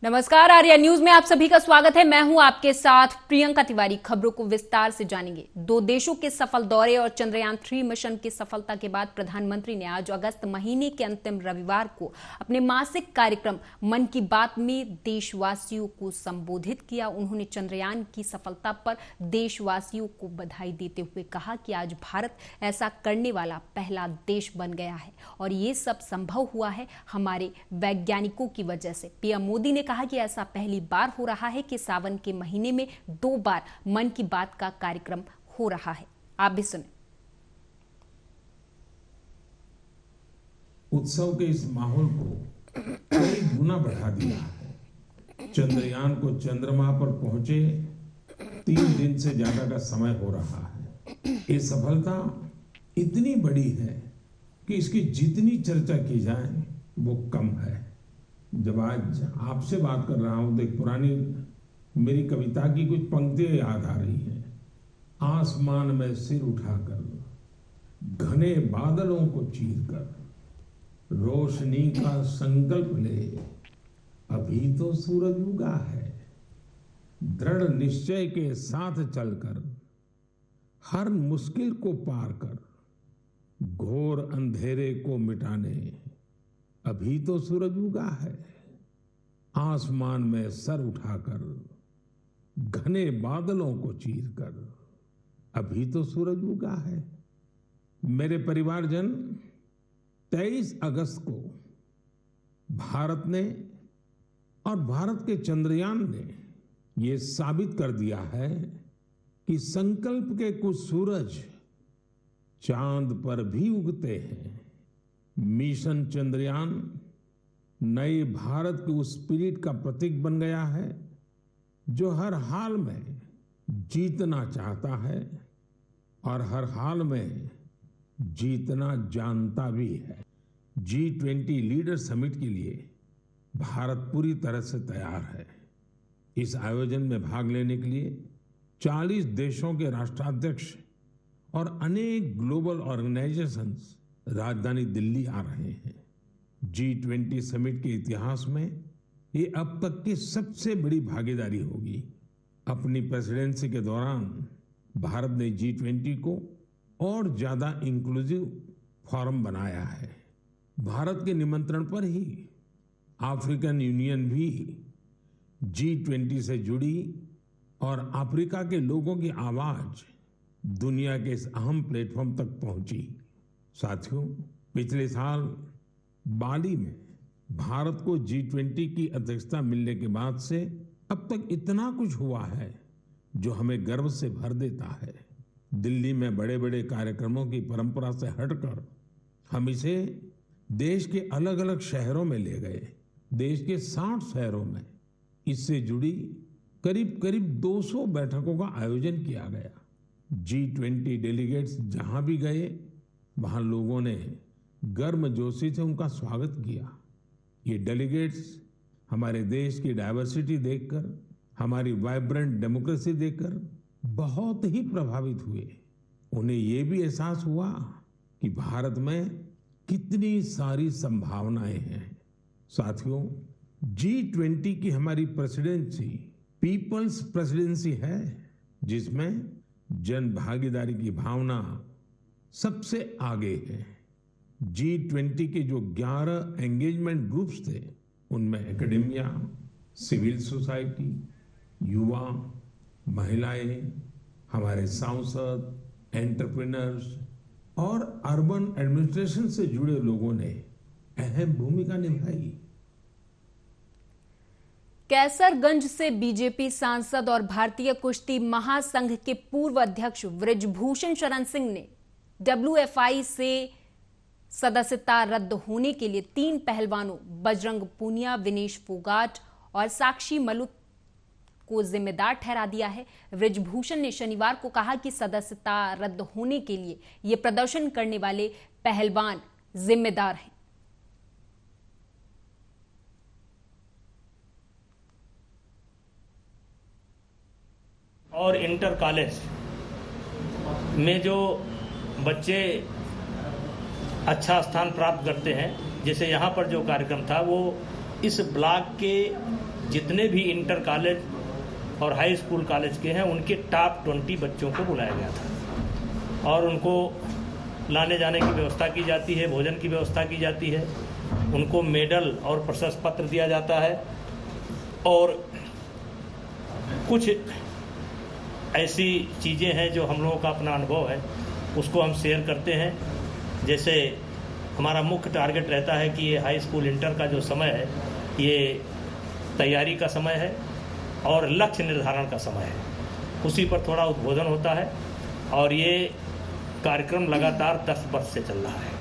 नमस्कार, आर्या न्यूज में आप सभी का स्वागत है। मैं हूं आपके साथ प्रियंका तिवारी। खबरों को विस्तार से जानेंगे। 2 देशों के सफल दौरे और चंद्रयान 3 मिशन की सफलता के बाद प्रधानमंत्री ने आज अगस्त महीने के अंतिम रविवार को अपने मासिक कार्यक्रम मन की बात में देशवासियों को संबोधित किया। उन्होंने चंद्रयान की सफलता पर देशवासियों को बधाई देते हुए कहा कि आज भारत ऐसा करने वाला पहला देश बन गया है और ये सब संभव हुआ है हमारे वैज्ञानिकों की वजह से। पीएम मोदी ने कहा कि ऐसा पहली बार हो रहा है कि सावन के महीने में 2 बार मन की बात का कार्यक्रम हो रहा है। आप भी सुने। उत्सव के इस माहौल को कई गुना बढ़ा दिया है। चंद्रयान को चंद्रमा पर पहुंचे 3 दिन से ज्यादा का समय हो रहा है। ये सफलता इतनी बड़ी है कि इसकी जितनी चर्चा की जाए वो कम है। जब आज आपसे बात कर रहा हूं तो एक पुरानी मेरी कविता की कुछ पंक्तियां याद आ रही हैं। आसमान में सिर उठाकर घने बादलों को चीरकर रोशनी का संकल्प ले, अभी तो सूरज उगा है। दृढ़ निश्चय के साथ चलकर हर मुश्किल को पार कर घोर अंधेरे को मिटाने, अभी तो सूरज उगा है। आसमान में सर उठाकर घने बादलों को चीरकर, अभी तो सूरज उगा है। मेरे परिवारजन, 23 अगस्त को भारत ने और भारत के चंद्रयान ने ये साबित कर दिया है कि संकल्प के कुछ सूरज चांद पर भी उगते हैं। मिशन चंद्रयान नए भारत के उस स्पिरिट का प्रतीक बन गया है जो हर हाल में जीतना चाहता है और हर हाल में जीतना जानता भी है। G20 लीडर समिट के लिए भारत पूरी तरह से तैयार है। इस आयोजन में भाग लेने के लिए 40 देशों के राष्ट्राध्यक्ष और अनेक ग्लोबल ऑर्गेनाइजेशंस राजधानी दिल्ली आ रहे हैं। G20 समिट के इतिहास में ये अब तक की सबसे बड़ी भागीदारी होगी। अपनी प्रेसिडेंसी के दौरान भारत ने G20 को और ज्यादा इंक्लूसिव फोरम बनाया है। भारत के निमंत्रण पर ही अफ्रीकन यूनियन भी G20 से जुड़ी और अफ्रीका के लोगों की आवाज दुनिया के इस अहम प्लेटफॉर्म तक पहुंची। साथियों, पिछले साल बाली में भारत को G20 की अध्यक्षता मिलने के बाद से अब तक इतना कुछ हुआ है जो हमें गर्व से भर देता है। दिल्ली में बड़े बड़े कार्यक्रमों की परंपरा से हटकर हम इसे देश के अलग अलग शहरों में ले गए। देश के 60 शहरों में इससे जुड़ी करीब करीब 200 बैठकों का आयोजन किया गया। G20 डेलीगेट्स जहां भी गए वहां लोगों ने गर्मजोशी से उनका स्वागत किया। ये डेलीगेट्स हमारे देश की डायवर्सिटी देखकर, हमारी वाइब्रेंट डेमोक्रेसी देखकर बहुत ही प्रभावित हुए। उन्हें ये भी एहसास हुआ कि भारत में कितनी सारी संभावनाएं हैं। साथियों, G20 की हमारी प्रेसिडेंसी पीपल्स प्रेसिडेंसी है जिसमें जन भागीदारी की भावना सबसे आगे है। G20 के जो 11 एंगेजमेंट ग्रुप्स थे उनमें एकेडेमिया, सिविल सोसाइटी, युवा, महिलाएं, हमारे सांसद, एंटरप्रेन्योर्स और अर्बन एडमिनिस्ट्रेशन से जुड़े लोगों ने अहम भूमिका निभाई। कैसरगंज से बीजेपी सांसद और भारतीय कुश्ती महासंघ के पूर्व अध्यक्ष बृजभूषण शरण सिंह ने WFI से सदस्यता रद्द होने के लिए 3 पहलवानों बजरंग पूनिया, विनेश फोगाट और साक्षी मलुक को जिम्मेदार ठहरा दिया है। बृजभूषण ने शनिवार को कहा कि सदस्यता रद्द होने के लिए ये प्रदर्शन करने वाले पहलवान जिम्मेदार हैं। और इंटर कॉलेज में जो बच्चे अच्छा स्थान प्राप्त करते हैं, जैसे यहाँ पर जो कार्यक्रम था वो इस ब्लॉक के जितने भी इंटर कॉलेज और हाई स्कूल कॉलेज के हैं उनके टॉप 20 बच्चों को बुलाया गया था और उनको लाने जाने की व्यवस्था की जाती है, भोजन की व्यवस्था की जाती है, उनको मेडल और प्रशस्ति पत्र दिया जाता है। और कुछ ऐसी चीज़ें हैं जो हम लोगों का अपना अनुभव है उसको हम शेयर करते हैं। जैसे हमारा मुख्य टारगेट रहता है कि ये हाई स्कूल इंटर का जो समय है ये तैयारी का समय है और लक्ष्य निर्धारण का समय है, उसी पर थोड़ा उद्बोधन होता है और ये कार्यक्रम लगातार 10 वर्ष से चल रहा है।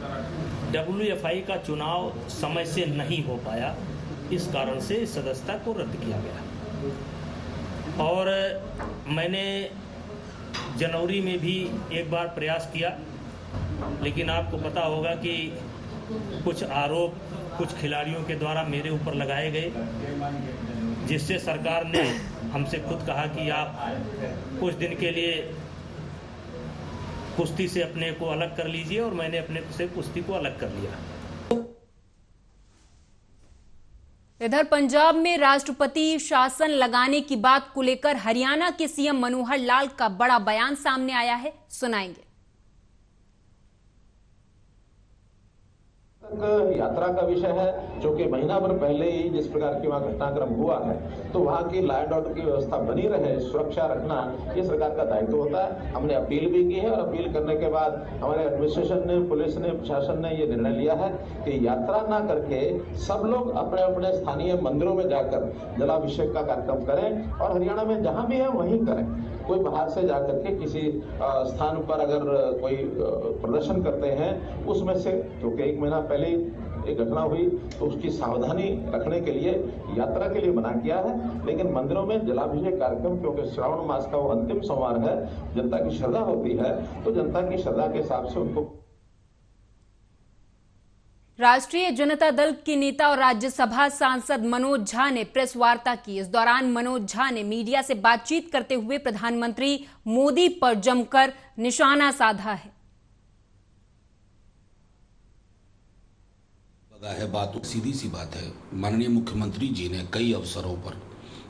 WFI का चुनाव समय से नहीं हो पाया, इस कारण से सदस्यता को रद्द किया गया और मैंने जनवरी में भी एक बार प्रयास किया, लेकिन आपको पता होगा कि कुछ आरोप कुछ खिलाड़ियों के द्वारा मेरे ऊपर लगाए गए, जिससे सरकार ने हमसे खुद कहा कि आप कुछ दिन के लिए कुश्ती से अपने को अलग कर लीजिए और मैंने अपने से कुश्ती को अलग कर लिया। इधर पंजाब में राष्ट्रपति शासन लगाने की बात को लेकर हरियाणा के सीएम मनोहर लाल का बड़ा बयान सामने आया है, सुनाएंगे। यात्रा का विषय है, जो कि महीना भर पहले ही जिस प्रकार की वहाँ घटनाक्रम हुआ है, तो वहाँ की लॉ एंड ऑर्डर की व्यवस्था बनी रहे, सुरक्षा रखना ये सरकार का दायित्व होता है। हमने अपील भी की है और अपील करने के बाद हमारे एडमिनिस्ट्रेशन ने, पुलिस ने, प्रशासन ने ये निर्णय लिया है कि यात्रा ना करके सब लोग अपने अपने स्थानीय मंदिरों में जाकर जलाभिषेक का कार्यक्रम करें और हरियाणा में जहां भी है वहीं करें। कोई बाहर से जाकर के किसी स्थान पर अगर कोई प्रदर्शन करते हैं उसमें से, क्योंकि एक महीना पहले एक घटना हुई तो उसकी सावधानी रखने के लिए यात्रा के लिए मना किया है, लेकिन मंदिरों में जलाभिषेक कार्यक्रम, क्योंकि श्रावण मास का वो अंतिम सोमवार है, जनता की श्रद्धा होती है, तो जनता की श्रद्धा के हिसाब से उनको। राष्ट्रीय जनता दल के नेता और राज्यसभा सांसद मनोज झा ने प्रेस वार्ता की। इस दौरान मनोज झा ने मीडिया से बातचीत करते हुए प्रधानमंत्री मोदी पर जमकर निशाना साधा है। है बात सीधी सी बात है, माननीय मुख्यमंत्री जी ने कई अवसरों पर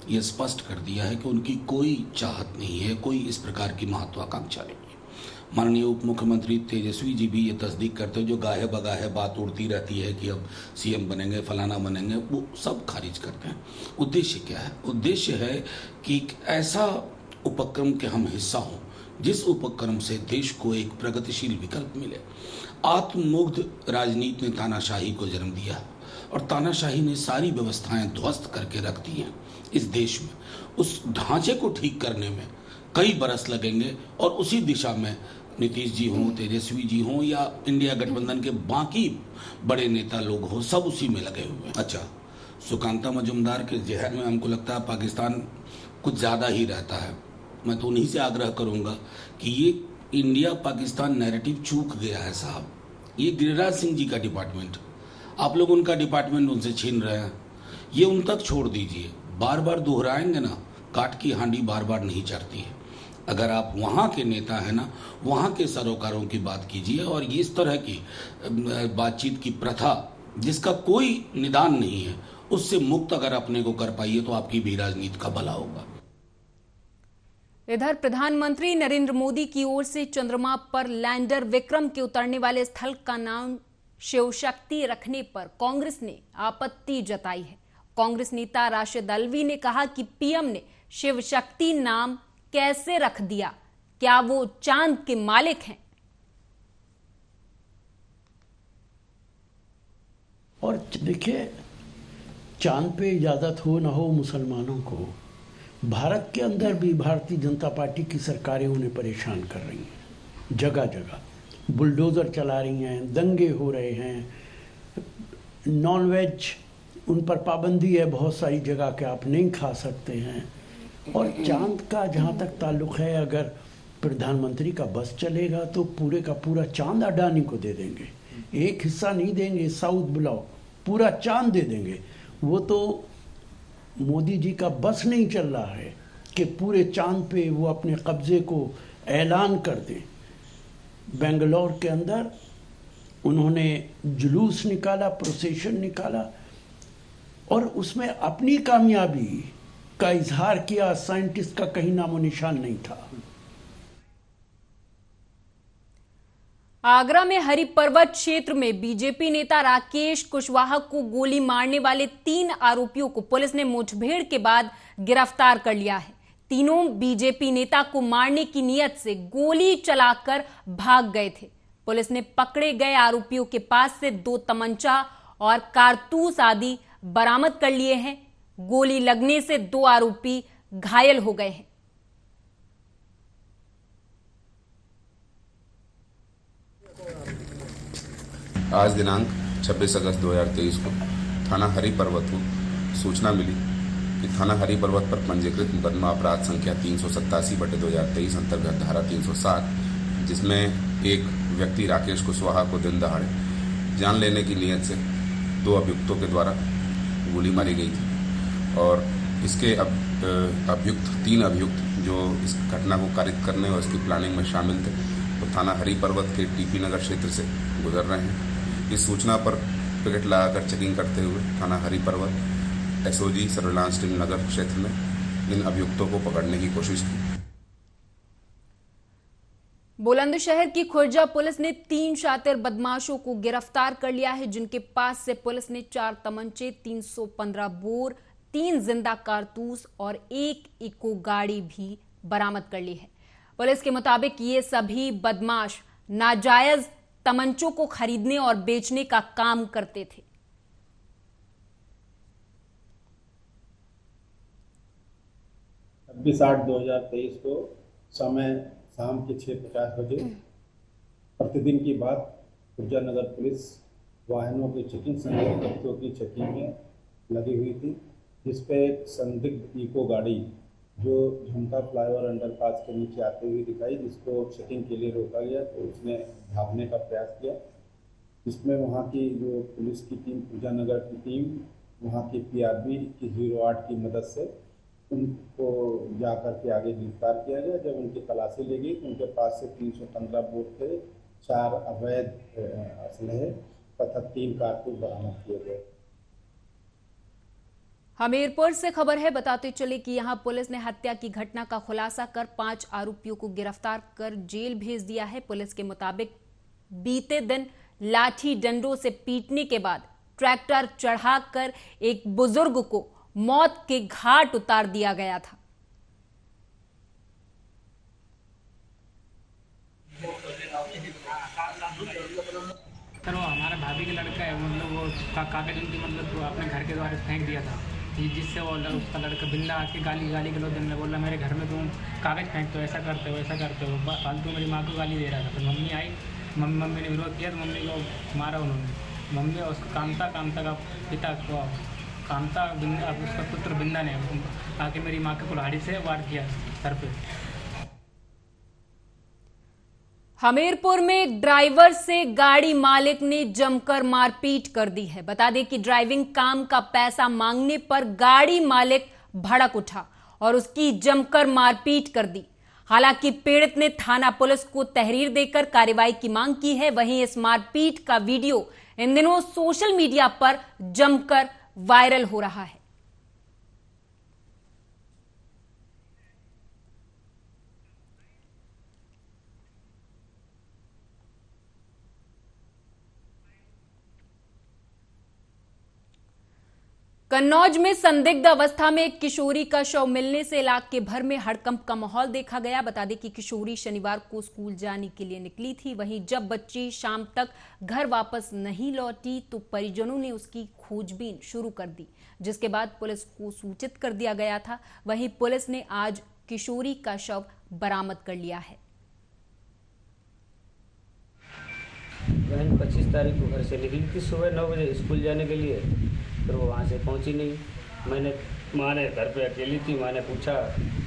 यह स्पष्ट कर दिया है कि उनकी कोई चाहत नहीं है, कोई इस प्रकार की महत्वाकांक्षा नहीं है। माननीय उप मुख्यमंत्री तेजस्वी जी भी ये तस्दीक करते हैं, जो गाहे बगाहे बात उड़ती रहती है कि अब सीएम बनेंगे, फलाना बनेंगे, वो सब खारिज करते हैं। उद्देश्य क्या है? उद्देश्य है कि एक ऐसा उपक्रम के हम हिस्सा हों जिस उपक्रम से देश को एक प्रगतिशील विकल्प मिले। आत्ममुग्ध राजनीति ने तानाशाही को जन्म दिया और तानाशाही ने सारी व्यवस्थाएं ध्वस्त करके रख दी हैं इस देश में। उस ढांचे को ठीक करने में कई बरस लगेंगे और उसी दिशा में नीतीश जी हों, तेजस्वी जी हों या इंडिया गठबंधन के बाकी बड़े नेता लोग हों, सब उसी में लगे हुए हैं। अच्छा, सुकांता मजुमदार के जहन में हमको लगता है पाकिस्तान कुछ ज़्यादा ही रहता है। मैं तो उन्हीं से आग्रह करूंगा कि ये इंडिया पाकिस्तान नैरेटिव चूक गया है साहब। ये गिरिराज सिंह जी का डिपार्टमेंट, आप लोग उनका डिपार्टमेंट उनसे छीन रहे हैं, ये उन तक छोड़ दीजिए। बार बार दोहराएंगे ना, काट की हांडी बार बार नहीं चढ़ती है। अगर आप वहाँ के नेता हैं ना, वहाँ के सरोकारों की बात कीजिए और ये इस तरह की बातचीत की प्रथा जिसका कोई निदान नहीं है, उससे मुक्त अगर अपने को कर पाइए तो आपकी भी राजनीति का भला होगा। इधर प्रधानमंत्री नरेंद्र मोदी की ओर से चंद्रमा पर लैंडर विक्रम के उतरने वाले स्थल का नाम शिव शक्ति रखने पर कांग्रेस ने आपत्ति जताई है। कांग्रेस नेता राशिद अल्वी ने कहा कि पीएम ने शिव शक्ति नाम कैसे रख दिया, क्या वो चांद के मालिक हैं? और देखिए, चांद पे इजाजत हो ना हो मुसलमानों को, भारत के अंदर भी भारतीय जनता पार्टी की सरकारें उन्हें परेशान कर रही हैं। जगह जगह बुलडोजर चला रही हैं, दंगे हो रहे हैं, नॉनवेज उन पर पाबंदी है बहुत सारी जगह के, आप नहीं खा सकते हैं। और चांद का जहाँ तक ताल्लुक़ है, अगर प्रधानमंत्री का बस चलेगा तो पूरे का पूरा चांद अडानी को दे देंगे। एक हिस्सा नहीं देंगे, साउथ बुलाओ, पूरा चांद दे देंगे। वो तो मोदी जी का बस नहीं चल रहा है कि पूरे चांद पे वो अपने कब्जे को ऐलान कर दें। बेंगलोर के अंदर उन्होंने जुलूस निकाला, प्रोसेशन निकाला, और उसमें अपनी कामयाबी का इजहार किया साइंटिस्ट का कहीं नामो निशान नहीं था। आगरा में हरि पर्वत क्षेत्र में बीजेपी नेता राकेश कुशवाहा को गोली मारने वाले 3 आरोपियों को पुलिस ने मुठभेड़ के बाद गिरफ्तार कर लिया है। तीनों बीजेपी नेता को मारने की नीयत से गोली चलाकर भाग गए थे। पुलिस ने पकड़े गए आरोपियों के पास से 2 तमंचा और कारतूस आदि बरामद कर लिए हैं। गोली लगने से 2 आरोपी घायल हो गए हैं। आज दिनांक 26 अगस्त 2023 को थाना हरि पर्वत को सूचना मिली कि थाना हरि पर्वत पर पंजीकृत मुकदमा अपराध संख्या 387/2023 अंतर्गत धारा 307, जिसमें एक व्यक्ति राकेश कुशवाहा को दिन दहाड़े जान लेने की नीयत से 2 अभियुक्तों के द्वारा गोली मारी गई थी और इसके अभियुक्त 3 अभियुक्त जो इस घटना को कारित करने और इसकी प्लानिंग में शामिल थे, तो थाना हरि पर्वत के टीपी नगर क्षेत्र से गुजर रहे हैं। इस सूचना पर पिकेट लगाकर चेकिंग करते हुए थाना हरि पर्वत एसओजी सर्विलांस टीम नगर क्षेत्र में इन अभियुक्तों को पकड़ने की कोशिश की। बुलंदशहर की खुर्जा पुलिस ने 3 शातिर बदमाशों को गिरफ्तार कर लिया है, जिनके पास से पुलिस ने 4 तमंचे, 315 बोर, 3 जिंदा कारतूस और 1 इको गाड़ी भी बरामद कर ली है। पुलिस के मुताबिक ये सभी बदमाश नाजायज तमंचों को खरीदने और बेचने का काम करते थे। 26/8/2023 को समय शाम के 6:50 बजे प्रतिदिन की बात खुर्जा नगर पुलिस वाहनों की चेकिंग, संदिग्ध व्यक्तियों की चेकिंग में लगी हुई थी, जिसपे एक संदिग्ध इको गाड़ी जो झुमका फ्लाईओवर अंडरपास के नीचे आते हुए दिखाई, जिसको चेकिंग के लिए रोका गया तो उसने भागने का प्रयास किया, जिसमें वहाँ की जो पुलिस की टीम, खुर्जा नगर की टीम, वहाँ की पीआरबी की 08 की मदद से उनको जाकर के आगे गिरफ्तार किया गया। जब उनकी तलाशी ली गई तो उनके पास से 315 बोर थे, 4 अवैध असलहे तथा 3 कारतूस बरामद किए गए। हमीरपुर से खबर है, बताते चले कि यहां पुलिस ने हत्या की घटना का खुलासा कर 5 आरोपियों को गिरफ्तार कर जेल भेज दिया है। पुलिस के मुताबिक बीते दिन लाठी डंडों से पीटने के बाद ट्रैक्टर चढ़ाकर एक बुजुर्ग को मौत के घाट उतार दिया गया था। सर वो हमारा भाभी का लड़का है, मतलब वो कागज उनकी मतलब वो अपने घर के द्वारा फेंक दिया था, जिससे वो उसका लड़का बिंदा आके गाली गलौज देने लगा, बोला मेरे घर में तुम कागज फेंकते हो, ऐसा करते हो, ऐसा करते हो, फालतू मेरी माँ को गाली दे रहा था। फिर मम्मी आई, मम्मी ने विरोध किया तो मम्मी को मारा उन्होंने। मम्मी और उसको कामता का पिता को कामता बिंदा, उसका पुत्र बिंदा ने आके मेरी माँ के कुल्हाड़ी से वार किया सर पे। हमीरपुर में ड्राइवर से गाड़ी मालिक ने जमकर मारपीट कर दी है। बता दें कि ड्राइविंग काम का पैसा मांगने पर गाड़ी मालिक भड़क उठा और उसकी जमकर मारपीट कर दी। हालांकि पीड़ित ने थाना पुलिस को तहरीर देकर कार्रवाई की मांग की है। वहीं इस मारपीट का वीडियो इन दिनों सोशल मीडिया पर जमकर वायरल हो रहा है। कन्नौज में संदिग्ध अवस्था में एक किशोरी का शव मिलने से इलाके भर में हड़कंप का माहौल देखा गया। बता दें कि किशोरी शनिवार को स्कूल जाने के लिए निकली थी। वहीं जब बच्ची शाम तक घर वापस नहीं लौटी तो परिजनों ने उसकी खोजबीन शुरू कर दी, जिसके बाद पुलिस को सूचित कर दिया गया था। वहीं पुलिस ने आज किशोरी का शव बरामद कर लिया है। बहन 25 तारीख को घर से निकली थी सुबह 9 बजे स्कूल जाने के लिए, फिर वो वहाँ से पहुँची नहीं। माँ ने घर पे अकेली थी, माँ ने पूछा,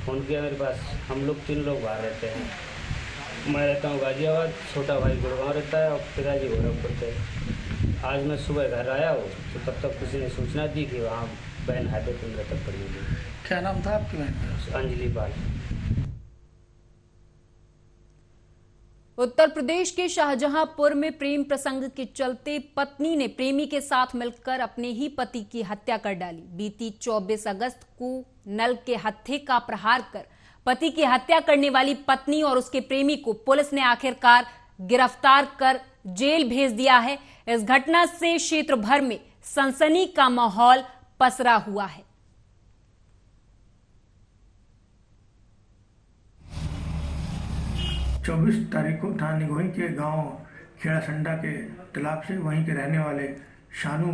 फ़ोन किया मेरे पास। हम लोग 3 लोग बाहर रहते हैं। मैं रहता हूँ गाजियाबाद, छोटा भाई गुड़गांव रहता है और पिताजी गोरखपुर थे। आज मैं सुबह घर आया हूँ तो तब तक किसी ने सूचना दी कि वहाँ बहन हाथे पे मृतक पड़ी हुई। क्या नाम था आपकी बहन? अंजलि पाल। उत्तर प्रदेश के शाहजहांपुर में प्रेम प्रसंग के चलते पत्नी ने प्रेमी के साथ मिलकर अपने ही पति की हत्या कर डाली। बीती 24 अगस्त को नल के हत्थे का प्रहार कर पति की हत्या करने वाली पत्नी और उसके प्रेमी को पुलिस ने आखिरकार गिरफ्तार कर जेल भेज दिया है। इस घटना से क्षेत्र भर में सनसनी का माहौल पसरा हुआ है। चौबीस तारीख को थाना निगोही के गांव खेड़ासंडा के तालाब से वहीं के रहने वाले शानू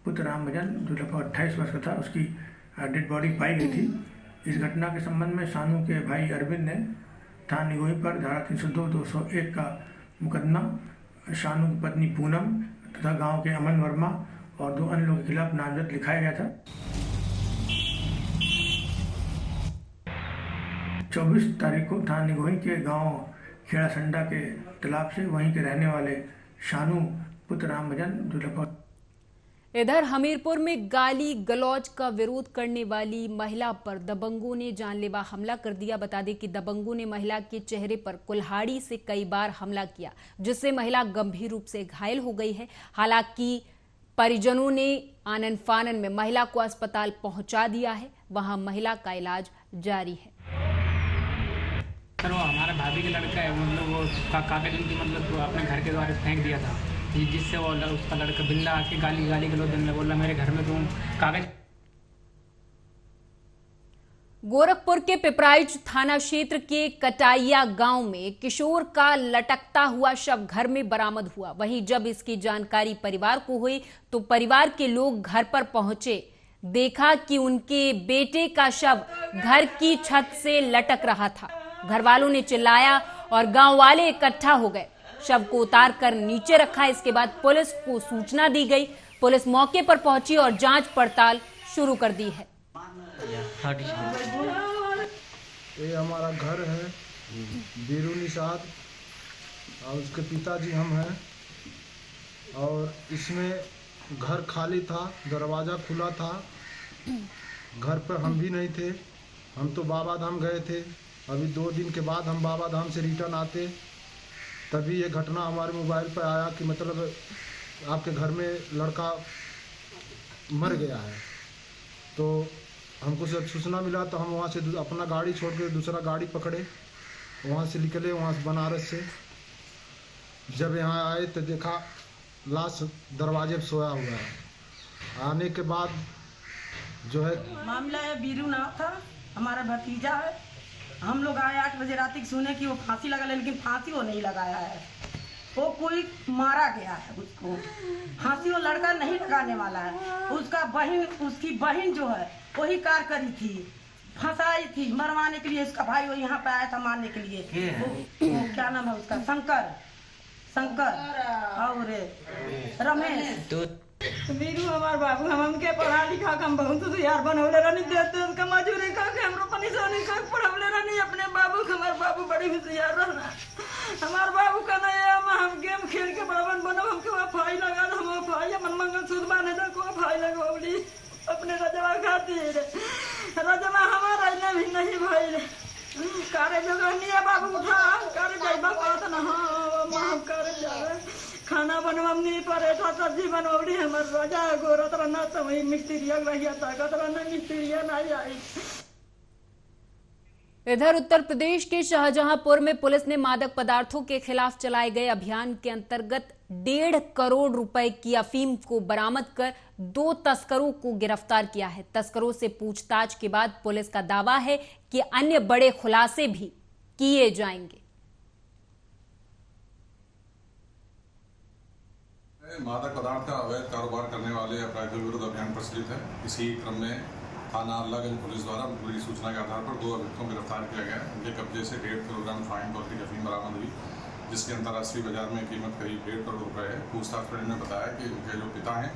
पुत्र राम भजन जो लगभग 28 वर्ष का था, उसकी डेड बॉडी पाई गई थी। इस घटना के संबंध में शानू के भाई अरविंद ने थाना निगोही पर धारा 302-201 का मुकदमा शानू की पत्नी पूनम तथा गाँव के अमन वर्मा और 2 अन्य लोगों के खिलाफ नामजद लिखाया गया था। 24 तारीख को थाना निगोही के गांव खेड़ासंडा के तालाब से वहीं के रहने वाले शानू पुत्र राम भजन जो लगभग। इधर हमीरपुर में गाली गलौज का विरोध करने वाली महिला पर दबंगों ने जानलेवा हमला कर दिया। बता दें कि दबंगों ने महिला के चेहरे पर कुल्हाड़ी से कई बार हमला किया, जिससे महिला गंभीर रूप से घायल हो गई है। हालांकि परिजनों ने आनन फानन में महिला को अस्पताल पहुंचा दिया है, वहां महिला का इलाज जारी है। सर वो हमारे भाभी का लड़का है, मतलब वो कागज उनकी मतलब वो अपने घर के द्वार फेंक दिया था, जिससे वो उसका लड़का बिंदा आके गाली गलौज देने लगा, बोला मेरे घर में तुम कागज। गोरखपुर के पिपराइच थाना क्षेत्र के कटाइया गांव में किशोर का लटकता हुआ शव घर में बरामद हुआ। वहीं जब इसकी जानकारी परिवार को हुई तो परिवार के लोग घर पर पहुंचे, देखा कि उनके बेटे का शव घर की छत से लटक रहा था। घर वालों ने चिल्लाया और गांव वाले इकट्ठा हो गए। शव को उतार कर नीचे रखा। इसके बाद पुलिस को सूचना दी गई। पुलिस मौके पर पहुंची और जांच पड़ताल शुरू कर दी है। ये हमारा घर है, बीरू निषाद और उसके पिताजी हम हैं, और इसमें घर खाली था, दरवाज़ा खुला था। घर पर हम भी नहीं थे, हम तो बाबा धाम गए थे। अभी 2 दिन के बाद हम बाबा धाम से रिटर्न आते, तभी ये घटना हमारे मोबाइल पर आया कि मतलब आपके घर में लड़का मर गया है। तो हमको जब सूचना मिला तो हम वहाँ से अपना गाड़ी छोड़ के दूसरा गाड़ी पकड़े, वहाँ से निकले, वहाँ से बनारस से। जब यहाँ आए तो देखा लाश दरवाजे पर सोया हुआ है। आने के बाद जो है मामला है, बीरू नाम था, हमारा भतीजा है। हम लोग आए 8 बजे रात सुने कि वो फांसी लगा ले, लेकिन फांसी वो नहीं लगाया है, वो कोई मारा गया है उसको। फांसी वो लड़का नहीं लगाने वाला है। उसकी बहन जो है वही कार करी थी, फंसाई थी मरवाने के लिए। उसका भाई वो यहाँ पे आया था मारने के लिए। वो क्या नाम है उसका, शंकर और रमेश। वीरू हमार बाबू हमके पढ़ा लिखा हम बहुत होशियार बनौले रहनी, देते उसका मजूरी खा के हमरो परेशानी खा के पढ़वले रहनी अपने बाबू के। हमार बाबू बड़ी होशियार रहना। हमार बाबू का नया हम गेम खेल के बड़वन बनो, हमके फाई लगा, हम फाई मन मंगल सूत्र बांधे को फाई लगवली अपने रजवा खातिर। रजवा हमारा भी नहीं भाई कारे जगह नहीं है। बाबू उठा कारे जाइबा कहत ना, हाँ मां कारे जावे खाना बनवानी परेठा सब्जी बनवली। हमर राजा गोरत रहना तो वही मिस्त्रिया रहिया ताकत रहना, मिस्त्रिया नहीं आई। इधर उत्तर प्रदेश के शाहजहांपुर में पुलिस ने मादक पदार्थों के खिलाफ चलाए गए अभियान के अंतर्गत 1.5 करोड़ रुपए की अफीम को बरामद कर 2 तस्करों को गिरफ्तार किया है। तस्करों से पूछताछ के बाद पुलिस का दावा है कि अन्य बड़े खुलासे भी किए जाएंगे। मादक पदार्थ का अवैध कारोबार करने वाले अपराधियों के विरुद्ध अभियान प्रचलित है। इसी क्रम में थाना अल्लाहगंज पुलिस द्वारा पूरी सूचना के आधार पर 2 अभियुक्तों को गिरफ्तार किया गया। उनके कब्जे से 1.5 किलोग्राम फाइन कॉफी अफीम बरामद हुई, जिसकी अंतर्राष्ट्रीय बाजार में कीमत करीब 1.5 करोड़ रुपए है। पूछताछ में इन्होंने बताया कि उनके जो पिता हैं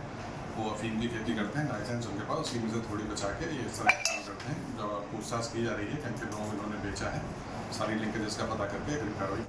वो अफीम की खेती करते हैं, लाइसेंस उनके पास, उसी में से थोड़ी बचा के ये इस तरह काम करते हैं। जब पूछताछ की जा रही है किन किन लोगों को इन्होंने बेचा है, सारी लिंकेजेस का पता करके अगली कार्रवाई।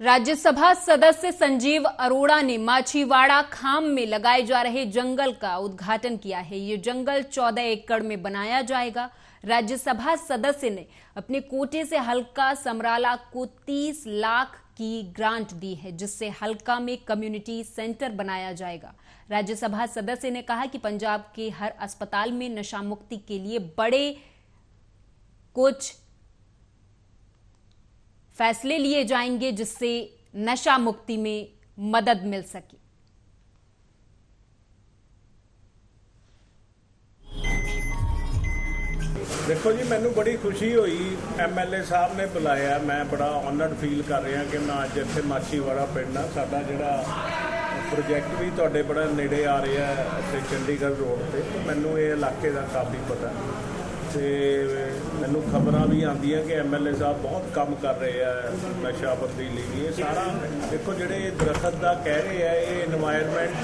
राज्यसभा सदस्य संजीव अरोड़ा ने माछीवाड़ा खाम में लगाए जा रहे जंगल का उद्घाटन किया है। ये जंगल 14 एकड़ में बनाया जाएगा। राज्यसभा सदस्य ने अपने कोटे से हल्का समराला को 30 लाख की ग्रांट दी है, जिससे हल्का में कम्युनिटी सेंटर बनाया जाएगा। राज्यसभा सदस्य ने कहा कि पंजाब के हर अस्पताल में नशा मुक्ति के लिए बड़े कुछ फैसले लिए जाएंगे, जिससे नशा मुक्ति में मदद मिल सके। देखो जी, मैनू बड़ी खुशी हुई MLA साहब ने बुलाया। मैं बड़ा ऑनर्ड फील कर रहा कि मैं अज इत्थे माछीवाड़ा पिंड साडा जिहड़ा प्रोजैक्ट भी तुहाडे बड़ा नेड़े आ रहा है इत्थे चंडीगढ़ रोड ते, तो मैनू ये इलाके का काफ़ी पता ते मैनू खबरां भी आंदियां कि MLA साहब बहुत काम कर रहे हैं नशाबंदी लई। ये सारा देखो जिहड़े दरखत दा कह रहे हैं, ये एनवायरनमेंट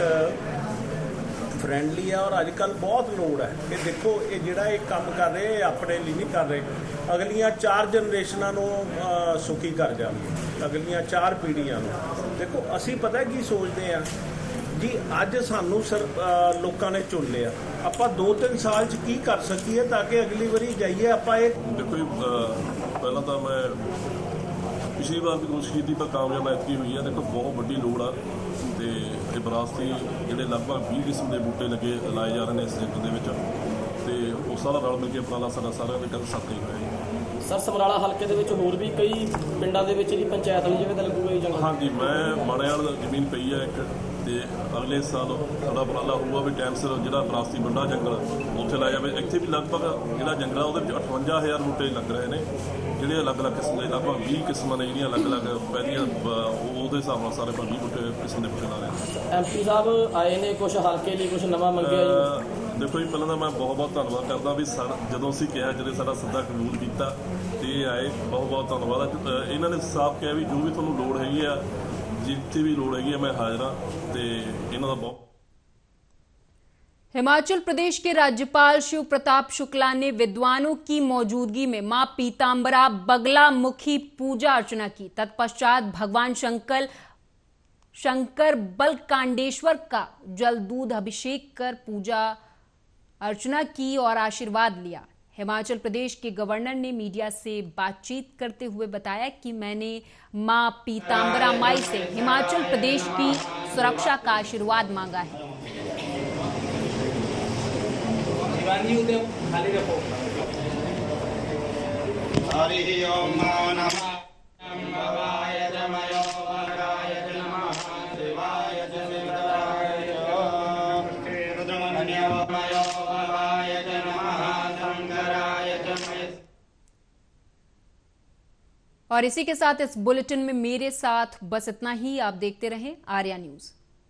फ्रेंडली है और अजकल बहुत लोड़ है कि देखो ये जिहड़ा ये काम कर रहे हैं अपने लिए नहीं कर रहे, अगलियां 4 जनरेशनां नूं सुखी कर जाणगे, अगलियां 4 पीढ़ियां नूं। देखो असीं पता की सोचते हैं जी, अज सानू लोगों ने चुन लिया, आपां 2-3 साल च की कर सकीए ताकि अगली बारी जाइए आपां एक। देखो पहला तो मैं पिछली बार भी कोशिश की पर कामयाब ऐतकी हुई है। देखो बहुत वड्डी लोड़ आ ते विरासती जिहड़े लगभग 20 किस्म के बूटे लगे लाए जा रहे हैं इस जगह के ते उस सारा रल मिल के उपराला सारा सारा कदम साथ ही होया। सर समराला हल्के ਦੇ ਵਿੱਚ ਹੋਰ ਵੀ ਕਈ ਪਿੰਡਾਂ ਦੇ ਵਿੱਚ ਜੀ ਪੰਚਾਇਤ ਵਾਲੀ ਜਗ੍ਹਾ ਤੇ ਲੱਗੂਗਾ ਇਹ ਜੰਗਲ? हाँ जी, मैं माड़ेवाल ਜ਼ਮੀਨ पई है एक ਤੇ ਅਗਲੇ ਸਾਲ ਸਾਡਾ ਉਪਰਾਲਾ ਹੋਊਗਾ ਵੀ ਟਾਈਮ ਸਿਰ ਜਿਹੜਾ ਵਿਰਾਸਤੀ ਵੱਡਾ ਜੰਗਲ ਉੱਥੇ ਲਾਇਆ ਜਾਵੇ। ਇੱਥੇ ਵੀ ਲਗਭਗ ਜਿਹੜਾ ਜੰਗਲ ਆ ਉਹਦੇ ਵਿੱਚ 58000 ਬੂਟੇ ਲੱਗ ਰਹੇ ਨੇ, ਜਿਹੜੇ ਅਲੱਗ-ਅਲੱਗ ਕਿਸਮ ਦੇ ਲਗਭਗ 20 ਕਿਸਮਾਂ ਨੇ ਜਿਹੜੀਆਂ ਅਲੱਗ-ਅਲੱਗ ਪਹਿਲੀਆਂ ਉਹਦੇ ਹਿਸਾਬ ਨਾਲ ਸਾਰੇ 20 ਬੂਟੇ ਕਿਸਮ ਦੇ ਬੂਟੇ ਲਾ ਰਹੇ ਨੇ। MP ਸਾਹਿਬ ਆਏ ਨੇ, ਕੁਝ ਹਲਕੇ ਲਈ ਕੁਝ ਨਵਾਂ ਮੰਗਿਆ ਜੀ? ਦੇਖੋ ਜੀ, ਪਹਿਲਾਂ ਤਾਂ ਮੈਂ ਬਹੁਤ ਧੰਨਵਾਦ ਕਰਦਾ ਵੀ ਜਦੋਂ ਅਸੀਂ ਕਿਹਾ ਜਿਹੜੇ ਸਾਡਾ ਸੱਦਾ ਕਬੂਲ ਕੀਤਾ ਤੇ ਇਹ ਆਏ, ਬਹੁਤ ਧੰਨਵਾਦ। ਇਹਨਾਂ ਨੇ ਸਾਫ਼ ਕਿਹਾ ਵੀ ਜੋ ਵੀ ਤੁਹਾਨੂੰ ਲੋੜ ਹੈਗੀ ਆ, जितनी भी लोड़ है मैं हाजिर हाँ ते इन्हां दा बहुत। हिमाचल प्रदेश के राज्यपाल शिव प्रताप शुक्ला ने विद्वानों की मौजूदगी में मां पीतांबरा बगला मुखी पूजा अर्चना की। तत्पश्चात भगवान शंकर बलकांडेश्वर का जल दूध अभिषेक कर पूजा अर्चना की और आशीर्वाद लिया। हिमाचल प्रदेश के गवर्नर ने मीडिया से बातचीत करते हुए बताया कि मैंने मां पीतांबरा माई से हिमाचल प्रदेश की सुरक्षा का आशीर्वाद मांगा है। और इसी के साथ इस बुलेटिन में मेरे साथ बस इतना ही। आप देखते रहें आर्या न्यूज।